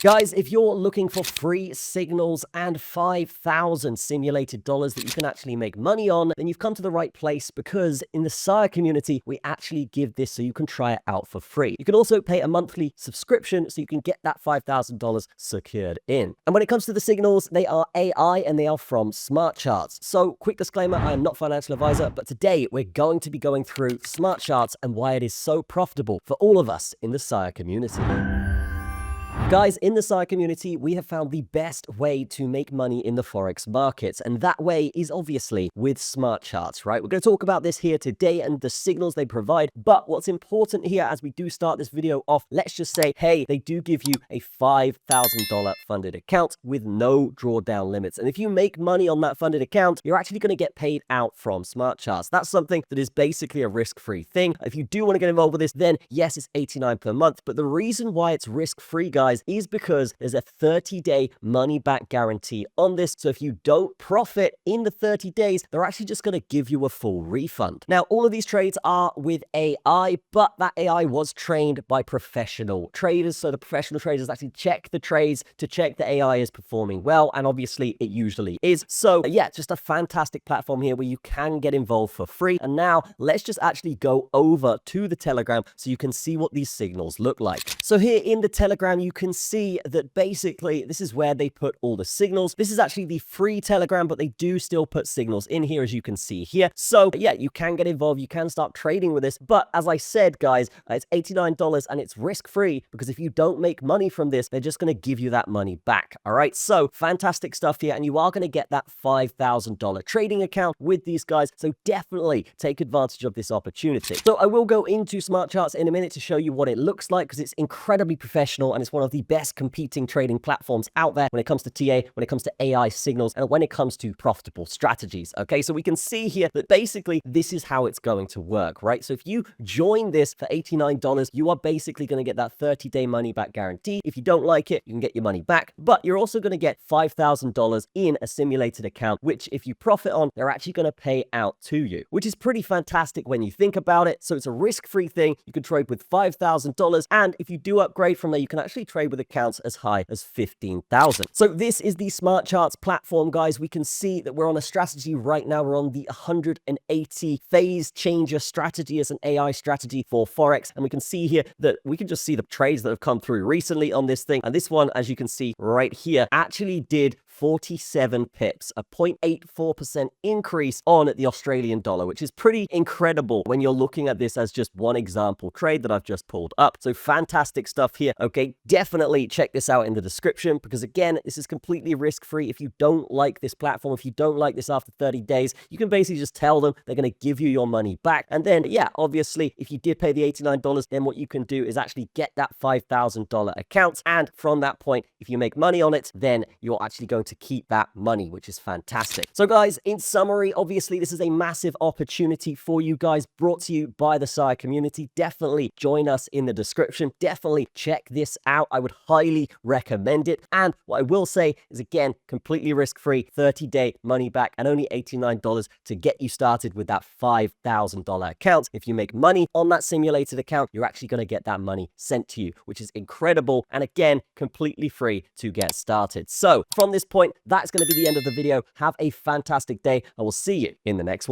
Guys, if you're looking for free signals and 5,000 simulated dollars that you can actually make money on, then you've come to the right place, because in the Syre community, we actually give this so you can try it out for free. You can also pay a monthly subscription so you can get that $5,000 secured in. And when it comes to the signals, they are AI and they are from SmartCharts. So quick disclaimer, I am not a financial advisor, but today we're going to be going through SmartCharts and why it is so profitable for all of us in the Syre community. Guys, in the Syre community, we have found the best way to make money in the Forex markets, and that way is obviously with SmartCharts, right? We're going to talk about this here today and the signals they provide, but what's important here as we do start this video off, let's just say, hey, they do give you a $5,000 funded account with no drawdown limits, and if you make money on that funded account, you're actually going to get paid out from SmartCharts. That's something that is basically a risk-free thing. If you do want to get involved with this, then yes, it's $89 per month, but the reason why it's risk-free, guys, is because there's a 30-day money-back guarantee on this. So if you don't profit in the 30 days, they're actually just going to give you a full refund. Now, all of these trades are with AI, but that AI was trained by professional traders. So the professional traders actually check the trades to check the AI is performing well. And obviously, it usually is. So yeah, just a fantastic platform here where you can get involved for free. And now let's just actually go over to the Telegram so you can see what these signals look like. So here in the Telegram, you can see that basically this is where they put all the signals. This is actually the free Telegram, but they do still put signals in here, as you can see here. So yeah, you can get involved. You can start trading with this. But as I said, guys, it's $89 and it's risk-free, because if you don't make money from this, they're just going to give you that money back. All right. So fantastic stuff here. And you are going to get that $5,000 trading account with these guys. So definitely take advantage of this opportunity. So I will go into SmartCharts in a minute to show you what it looks like, because it's incredibly professional and it's one of the best competing trading platforms out there when it comes to TA, when it comes to AI signals, and when it comes to profitable strategies. Okay, so we can see here that basically this is how it's going to work, right? So if you join this for $89, you are basically going to get that 30-day money back guarantee. If you don't like it, you can get your money back, but you're also going to get $5,000 in a simulated account, which if you profit on, they're actually going to pay out to you, which is pretty fantastic when you think about it. So it's a risk-free thing. You can trade with $5,000, and if you do upgrade from there, you can actually trade with accounts as high as 15,000. So this is the SmartCharts platform, guys. We can see that we're on a strategy right now. We're on the 180 phase changer strategy as an AI strategy for Forex. And we can see here that we can just see the trades that have come through recently on this thing. And this one, as you can see right here, actually did 47 pips, a 0.84% increase on the Australian dollar, which is pretty incredible when you're looking at this as just one example trade that I've just pulled up. So fantastic stuff here. Okay, definitely check this out in the description, because again, this is completely risk-free. If you don't like this platform, if you don't like this after 30 days, you can basically just tell them they're going to give you your money back. And then, yeah, obviously, if you did pay the $89, then what you can do is actually get that $5,000 account. And from that point, if you make money on it, then you're actually going to keep that money, which is fantastic. So guys, in summary, obviously this is a massive opportunity for you guys, brought to you by the Syre community. Definitely join us in the description. Definitely check this out. I would highly recommend it. And what I will say is, again, completely risk-free, 30-day money back, and only $89 to get you started with that $5,000 account. If you make money on that simulated account, you're actually going to get that money sent to you, which is incredible. And again, completely free to get started. So from this point, that's going to be the end of the video. Have a fantastic day. I will see you in the next one.